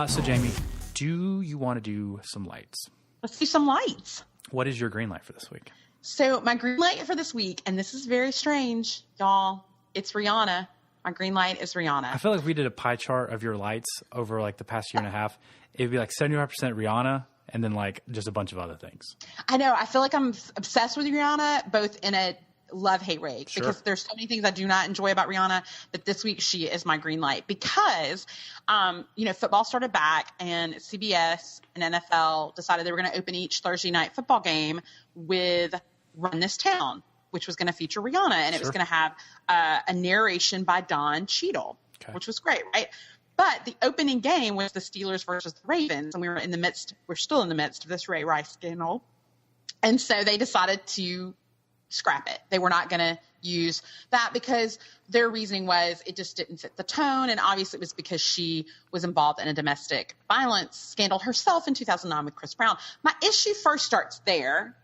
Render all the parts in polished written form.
So Jamie, do you want to do some lights? Let's do some lights. What is your green light for this week? So my green light for this week, and this is very strange, y'all, it's Rihanna. My green light is Rihanna. I feel like if we did a pie chart of your lights over like the past year and a half, it'd be like 75% Rihanna and then like just a bunch of other things. I know. I feel like I'm obsessed with Rihanna, both in a love-hate way, because there's so many things I do not enjoy about Rihanna, but this week she is my green light because, football started back and CBS and NFL decided they were going to open each Thursday night football game with Run This Town, which was going to feature Rihanna, and it was going to have a narration by Don Cheadle, which was great, right? But the opening game was the Steelers versus the Ravens, and we're still in the midst of this Ray Rice scandal. And so they decided to scrap it. They were not going to use that because their reasoning was it just didn't fit the tone. And obviously it was because she was involved in a domestic violence scandal herself in 2009 with Chris Brown. My issue first starts there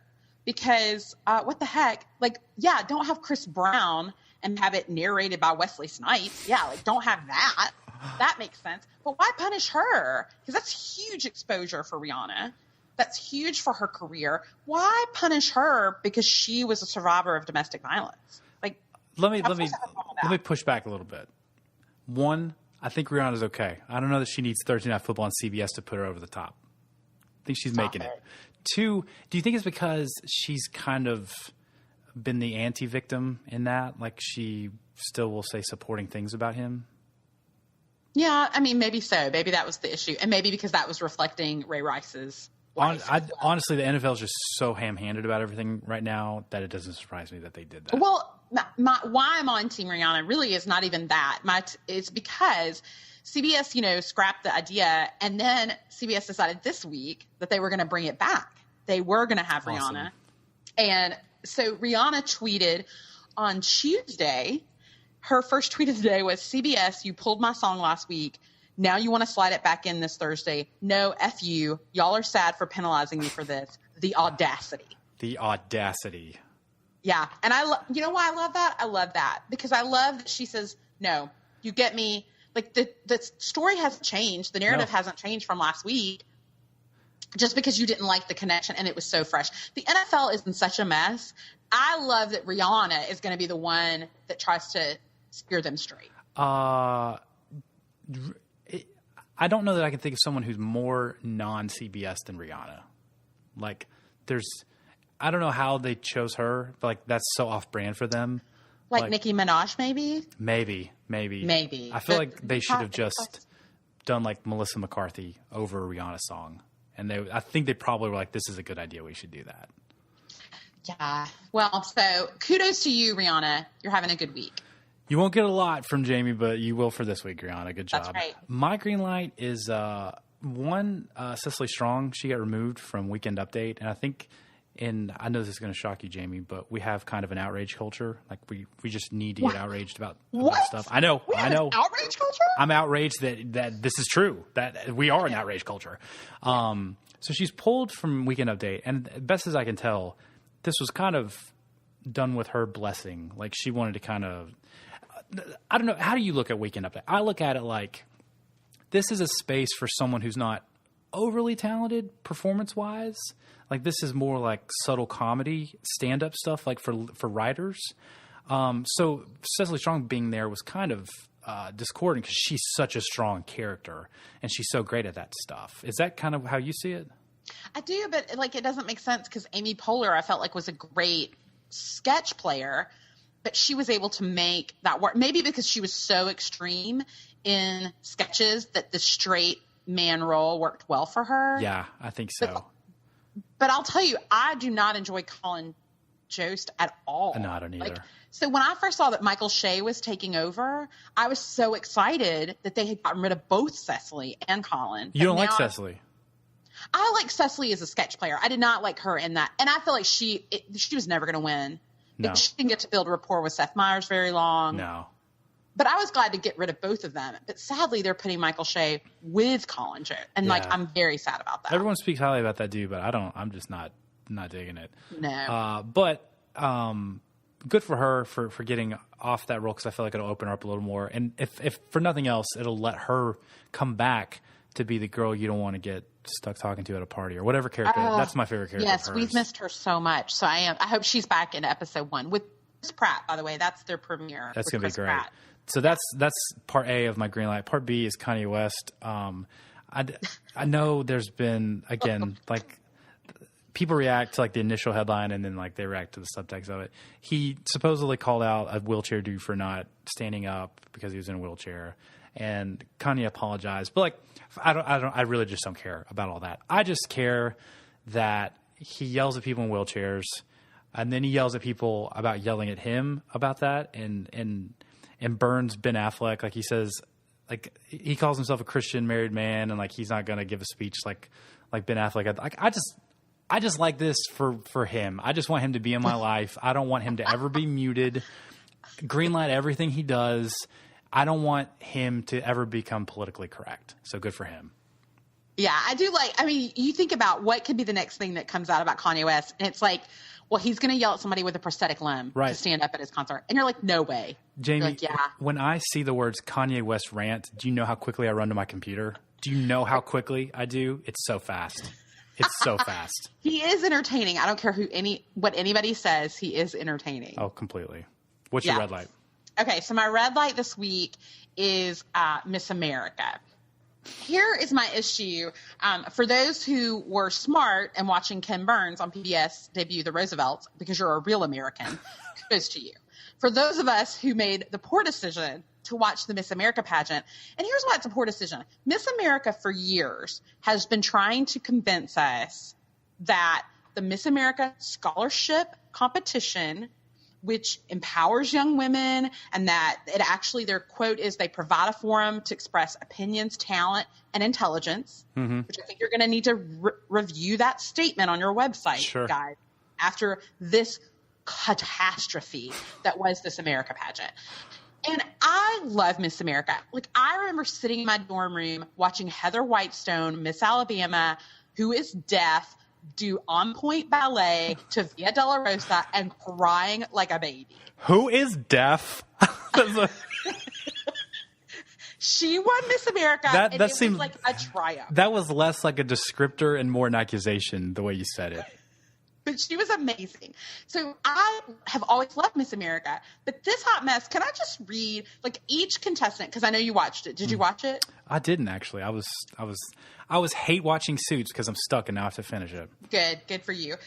because what the heck? Like, yeah, don't have Chris Brown and have it narrated by Wesley Snipes. Yeah, like don't have that. That makes sense. But why punish her? Because that's huge exposure for Rihanna. That's huge for her career. Why punish her because she was a survivor of domestic violence? Like, let me push back a little bit. One, I think Rihanna's okay. I don't know that she needs Thursday Night Football on CBS to put her over the top. I think she's making it. Two, do you think it's because she's kind of been the anti-victim in that? Like she still will say supporting things about him? Yeah, I mean, maybe so. Maybe that was the issue. And maybe because that was reflecting Ray Rice's life. Honestly, the NFL is just so ham-handed about everything right now that it doesn't surprise me that they did that. Well, why I'm on Team Rihanna really is not even that. It's because CBS, scrapped the idea, and then CBS decided this week that they were going to bring it back. They were going to have Rihanna. And so Rihanna tweeted on Tuesday, her first tweet of the day was, CBS, you pulled my song last week. Now you want to slide it back in this Thursday. No, F you. Y'all are sad for penalizing me for this. The audacity. The audacity. Yeah. And you know why I love that? I love that because I love that she says, no, you get me. Like the story hasn't changed. The narrative hasn't changed from last week just because you didn't like the connection and it was so fresh. The NFL is in such a mess. I love that Rihanna is going to be the one that tries to steer them straight. I don't know that I can think of someone who's more non-CBS than Rihanna. Like, I don't know how they chose her, but like that's so off-brand for them. Like Nicki Minaj, maybe? Maybe. I feel like they should have just done like Melissa McCarthy over a Rihanna song, and I think they probably were like, "This is a good idea. We should do that." Yeah. Well, so kudos to you, Rihanna. You're having a good week. You won't get a lot from Jamie, but you will for this week, Rihanna. Good job. That's right. My green light is Cecily Strong. She got removed from Weekend Update, and I think, I know this is going to shock you, Jamie, but we have kind of an outrage culture. Like we just need to get outraged about stuff. I know. Outrage culture? I'm outraged that this is true. That we are an outrage culture. So she's pulled from Weekend Update, and best as I can tell, this was kind of done with her blessing. Like she wanted to kind of. I don't know. How do you look at Weekend Update? I look at it like this is a space for someone who's not overly talented performance-wise. Like this is more like subtle comedy, stand-up stuff, like for writers. So Cecily Strong being there was kind of discordant because she's such a strong character and she's so great at that stuff. Is that kind of how you see it? I do, but like it doesn't make sense because Amy Poehler, I felt like, was a great sketch player. But she was able to make that work. Maybe because she was so extreme in sketches that the straight man role worked well for her. Yeah, I think so. But I'll tell you, I do not enjoy Colin Jost at all. No, I don't either. So when I first saw that Michael Shea was taking over, I was so excited that they had gotten rid of both Cecily and Colin. You don't like Cecily? I like Cecily as a sketch player. I did not like her in that. And I feel like she was never going to win. No. She didn't get to build rapport with Seth Meyers very long. No. But I was glad to get rid of both of them. But sadly, they're putting Michael Shea with Colin Jost. And I'm very sad about that. Everyone speaks highly about that dude, but I'm just not digging it. No. But good for her for getting off that role because I feel like it'll open her up a little more. And if for nothing else, it'll let her come back to be the girl you don't want to get stuck talking to at a party or whatever character. That's my favorite character. Yes, of hers. we've missed her so much. So I hope she's back in episode 1 with Chris Pratt. By the way, that's their premiere. That's gonna be great. Pratt. So that's part A of my green light. Part B is Kanye West. I know there's been, again, like, people react to like the initial headline and then like they react to the subtext of it. He supposedly called out a wheelchair dude for not standing up because he was in a wheelchair, and Kanye apologized. But like, I really just don't care about all that. I just care that he yells at people in wheelchairs, and then he yells at people about yelling at him about that, and burns Ben Affleck. Like, he says, like, he calls himself a Christian married man, and like he's not going to give a speech like Ben Affleck. Like, I just like this for him. I just want him to be in my life. I don't want him to ever be muted. Greenlight everything he does. I don't want him to ever become politically correct. So good for him. Yeah, I do like, I mean, you think about what could be the next thing that comes out about Kanye West, and it's like, well, he's going to yell at somebody with a prosthetic limb to stand up at his concert. And you're like, no way. Jamie, like, yeah. When I see the words Kanye West rant, do you know how quickly I run to my computer? Do you know how quickly I do? It's so fast. It's so fast. He is entertaining. I don't care what anybody says. He is entertaining. Oh, completely. What's your red light? Okay, so my red light this week is Miss America. Here is my issue. For those who were smart and watching Ken Burns on PBS debut The Roosevelts, because you're a real American, kudos to you. For those of us who made the poor decision to watch the Miss America pageant, and here's why it's a poor decision. Miss America for years has been trying to convince us that the Miss America scholarship competition, which empowers young women, and that it actually, their quote is, they provide a forum to express opinions, talent, and intelligence, which I think you're going to need to review that statement on your website, guys, after this catastrophe that was this America pageant. And I love Miss America. Like, I remember sitting in my dorm room watching Heather Whitestone, Miss Alabama, who is deaf, do on point ballet to Via Dolorosa and crying like a baby. Who is deaf? She won Miss America, and it seemed like a triumph. That was less like a descriptor and more an accusation, the way you said it. But she was amazing. So I have always loved Miss America. But this hot mess, can I just read like each contestant? Because I know you watched it. Did you watch it? I didn't actually. I was hate watching Suits because I'm stuck and now I have to finish it. Good for you.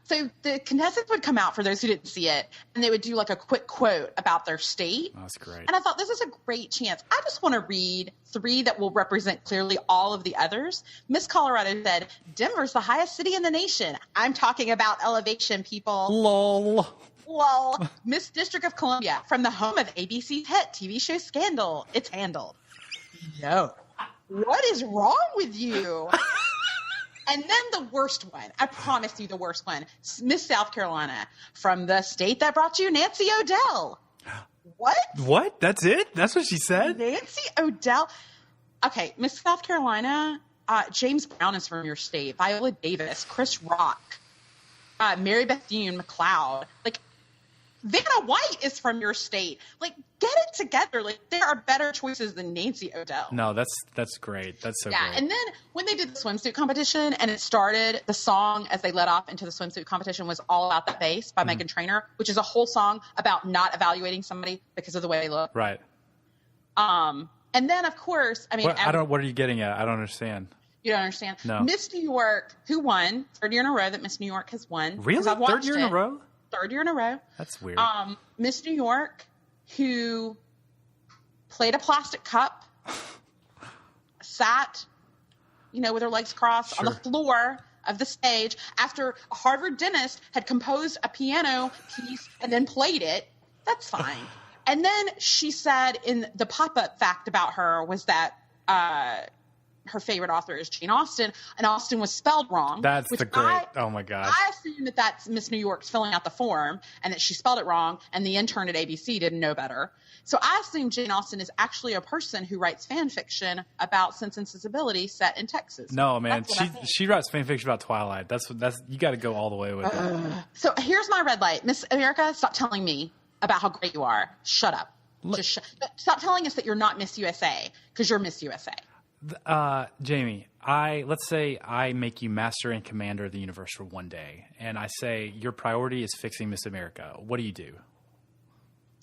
So the contestants would come out, for those who didn't see it, and they would do like a quick quote about their state. Oh, that's great. And I thought, this is a great chance. I just want to read 3 that will represent clearly all of the others. Miss Colorado said, Denver's the highest city in the nation. I'm talking about elevation, people. Lol. Miss District of Columbia, from the home of ABC's hit TV show Scandal, it's handled. No. What is wrong with you? And then the worst one, I promise you the worst one, Miss South Carolina, from the state that brought you Nancy O'Dell. What? That's it? That's what she said? Nancy O'Dell. Okay, Miss South Carolina, James Brown is from your state, Viola Davis, Chris Rock, Mary Bethune McLeod. Like, Vanna White is from your state. Like, get it together. Like, there are better choices than Nancy O'Dell. No, that's great. That's so great. And then when they did the swimsuit competition and it started, the song as they led off into the swimsuit competition was All About That Bass by Meghan Trainor, which is a whole song about not evaluating somebody because of the way they look. Right. And then, of course, I mean... What are you getting at? I don't understand. You don't understand? No. Miss New York, who won, 3rd year in a row that Miss New York has won. Really? 3rd year in a row? 3rd year in a row. That's weird. Miss New York, who played a plastic cup, sat, with her legs crossed on the floor of the stage after a Harvard dentist had composed a piano piece and then played it. That's fine. And then she said, in the pop-up fact about her was that her favorite author is Jane Austen, and Austen was spelled wrong. That's the great. Oh my gosh. I assume that that's Miss New York's filling out the form and that she spelled it wrong, and the intern at ABC didn't know better. So I assume Jane Austen is actually a person who writes fan fiction about Sense and Sensibility set in Texas. No, man, she writes fan fiction about Twilight. That's you got to go all the way with it. So here's my red light, Miss America. Stop telling me about how great you are. Shut up. Stop telling us that you're not Miss USA, because you're Miss USA. Jamie, let's say I make you master and commander of the universe for one day, and I say your priority is fixing Miss America. What do?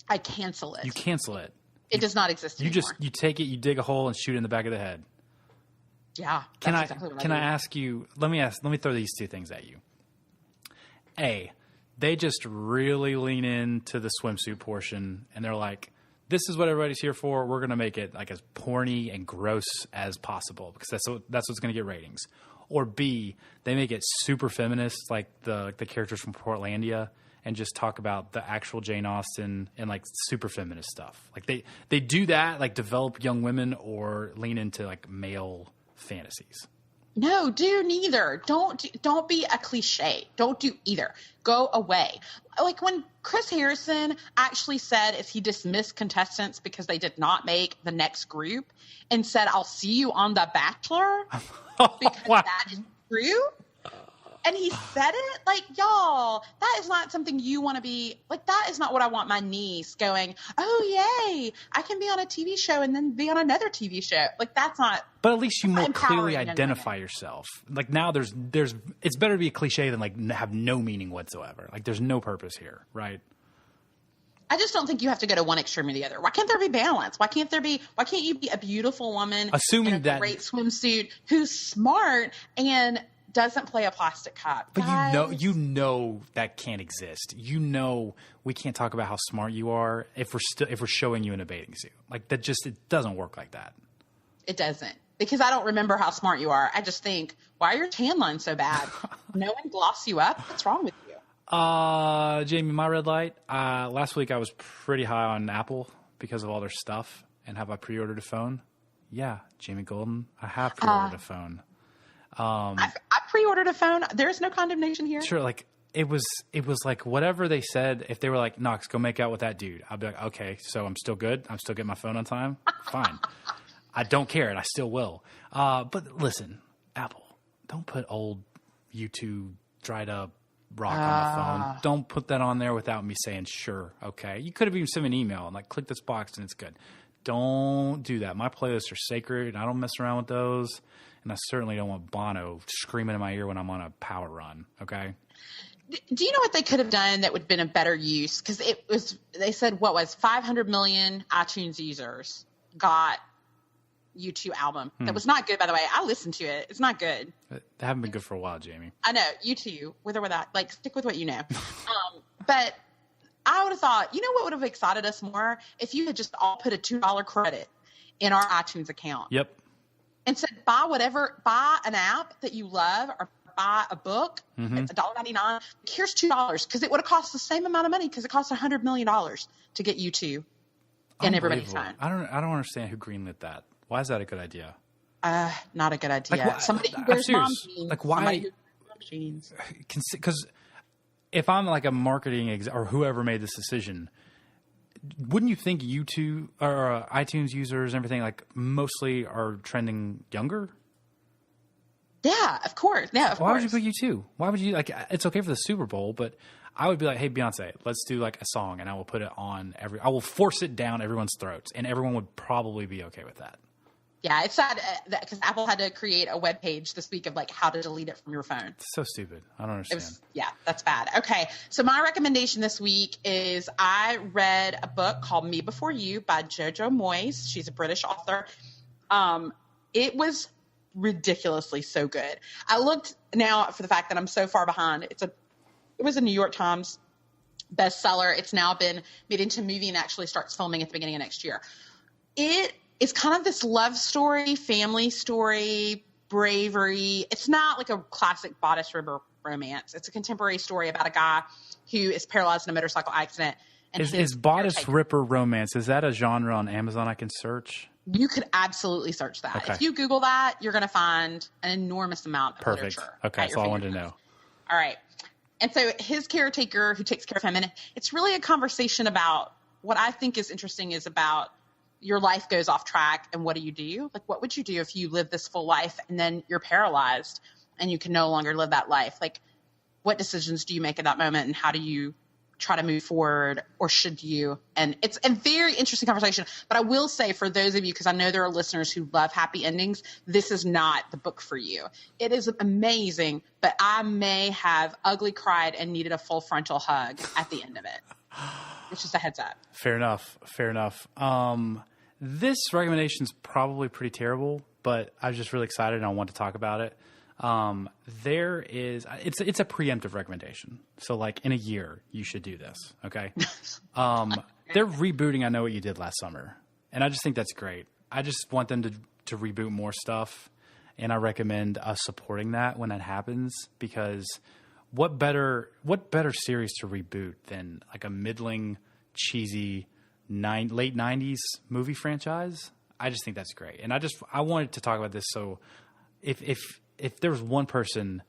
I cancel it. You cancel it. It does not exist anymore. You take it, you dig a hole, and shoot it in the back of the head. Yeah. Can I ask you? Let me throw these two things at you. A, they just really lean into the swimsuit portion, and they're like, this is what everybody's here for. We're going to make it like as porny and gross as possible because that's what's going to get ratings. Or B, they make it super feminist, like the characters from Portlandia, and just talk about the actual Jane Austen and like super feminist stuff. Like they do that, like develop young women or lean into like male fantasies. No, do neither. Don't be a cliche. Don't do either. Go away. Like when Chris Harrison actually said is he dismissed contestants because they did not make the next group and said, I'll see you on The Bachelor because wow. that is true. And he said it like, y'all, that is not something you want to be like. That is not what I want my niece going, oh, yay, I can be on a TV show and then be on another TV show. Like, that's not. But at least you more clearly identify yourself. Like now there's it's better to be a cliche than like have no meaning whatsoever. Like there's no purpose here. Right. I just don't think you have to go to one extreme or the other. Why can't there be balance? Why can't you be a beautiful woman assuming in a great swimsuit who's smart and doesn't play a plastic cup? But guys, you know that can't exist. You know we can't talk about how smart you are if we're showing you in a bathing suit. Like that it doesn't work like that. It doesn't. Because I don't remember how smart you are. I just think, why are your tan lines so bad? No one gloss you up? What's wrong with you? Jamie, my red light. Last week I was pretty high on Apple because of all their stuff. And have I pre-ordered a phone? Yeah, Jamie Golden. I have pre-ordered a phone. I pre-ordered a phone. There's no condemnation here. Sure, like it was like whatever they said. If they were like, Knox, go make out with that dude, I'd be like, okay, so I'm still good. I'm still getting my phone on time. Fine. I don't care, and I still will. But listen, Apple, don't put old YouTube dried up rock on the phone. Don't put that on there without me saying sure. Okay, you could have even sent me an email and like click this box and it's good. Don't do that. My playlists are sacred. I don't mess around with those. And I certainly don't want Bono screaming in my ear when I'm on a power run, okay? Do you know what they could have done that would have been a better use? Because they said, 500 million iTunes users got U2 album. That was not good, by the way. I listened to it. It's not good. They haven't been good for a while, Jamie. I know. U2, with or without. Like, stick with what you know. But I would have thought, you know what would have excited us more? If you had just all put a $2 credit in our iTunes account. Yep. And said, buy an app that you love or buy a book. It's $1.99. Here's $2 because it would have cost the same amount of money because it cost $100 million to get U2 in everybody's phone. I don't understand who greenlit that. Why is that a good idea? Not a good idea. Like, somebody who wears mom jeans. Like why? Because if I'm like a marketing or whoever made this decision, wouldn't you think YouTube or iTunes users and everything like mostly are trending younger? Yeah, of course. Yeah, of course. Why would you put U2? Why would you like? It's okay for the Super Bowl, but I would be like, hey, Beyonce, let's do like a song, and I will put it on I will force it down everyone's throats, and everyone would probably be okay with that. Yeah, it's sad because Apple had to create a web page this week of like how to delete it from your phone. It's so stupid. I don't understand. That's bad. Okay, so my recommendation this week is I read a book called Me Before You by Jojo Moyes. She's a British author. It was ridiculously so good. I looked now for the fact that I'm so far behind. It was a New York Times bestseller. It's now been made into a movie and actually starts filming at the beginning of next year. It's kind of this love story, family story, bravery. It's not like a classic bodice ripper romance. It's a contemporary story about a guy who is paralyzed in a motorcycle accident. And is bodice ripper romance, is that a genre on Amazon I can search? You could absolutely search that. Okay. If you Google that, you're going to find an enormous amount of literature. Okay, that's all I wanted to know. All right. And so his caretaker who takes care of him, and it's really a conversation about what I think is interesting is about your life goes off track and what do you do? Like, what would you do if you live this full life and then you're paralyzed and you can no longer live that life? Like, what decisions do you make at that moment and how do you try to move forward, or should you? And it's a very interesting conversation. But I will say, for those of you, because I know there are listeners who love happy endings, this is not the book for you. It is amazing, but I may have ugly cried and needed a full frontal hug at the end of it. It's just a heads up. Fair enough. This recommendation is probably pretty terrible, but I was just really excited and I want to talk about it. It's a preemptive recommendation. So like in a year, you should do this. Okay. They're rebooting I Know What You Did Last Summer. And I just think that's great. I just want them to reboot more stuff. And I recommend us supporting that when that happens, because what better series to reboot than like a middling, cheesy late 90s movie franchise? I just think that's great. And I wanted to talk about this. So if there was one person,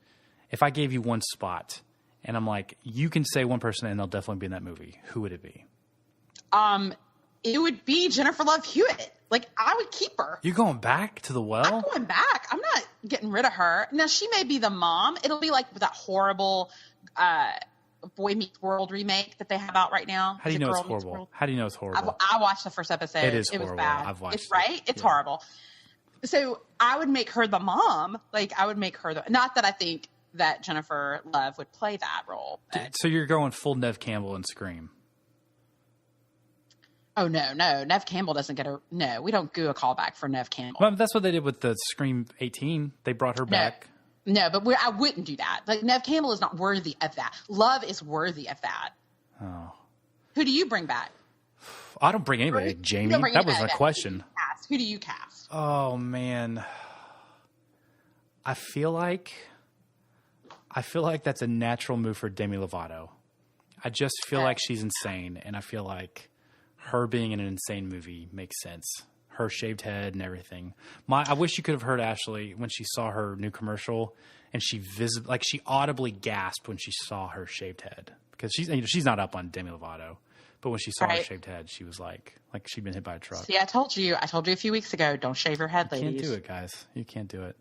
if I gave you one spot and I'm like, you can say one person and they'll definitely be in that movie, who would it be? It would be Jennifer Love Hewitt. Like, I would keep her. You're going back to the well? I'm going back. I'm not getting rid of her. Now, she may be the mom. It'll be like that horrible Boy Meets World remake that they have out right now. How do you know it's horrible? How do you know it's horrible? I watched the first episode. It is horrible. It was bad. I've watched it. Right? It's horrible. So I would make her the mom. Like, I would make her not that I think that Jennifer Love would play that role. So you're going full Neve Campbell and Scream. Oh, no. Neve Campbell doesn't get no, we don't do a callback for Neve Campbell. Well, that's what they did with the Scream 18. They brought her back. No, but I wouldn't do that. Like, Neve Campbell is not worthy of that. Love is worthy of that. Oh. Who do you bring back? I don't bring anybody, Jamie. That was a question. Who do you cast? Oh, man. I feel like that's a natural move for Demi Lovato. I just feel like she's insane, and I feel like her being in an insane movie makes sense. Her shaved head and everything. I wish you could have heard Ashley when she saw her new commercial, and she audibly gasped when she saw her shaved head, because she's not up on Demi Lovato, but when she saw her shaved head, she was like she'd been hit by a truck. See, I told you a few weeks ago, don't shave your head, ladies. You can't do it, guys. You can't do it.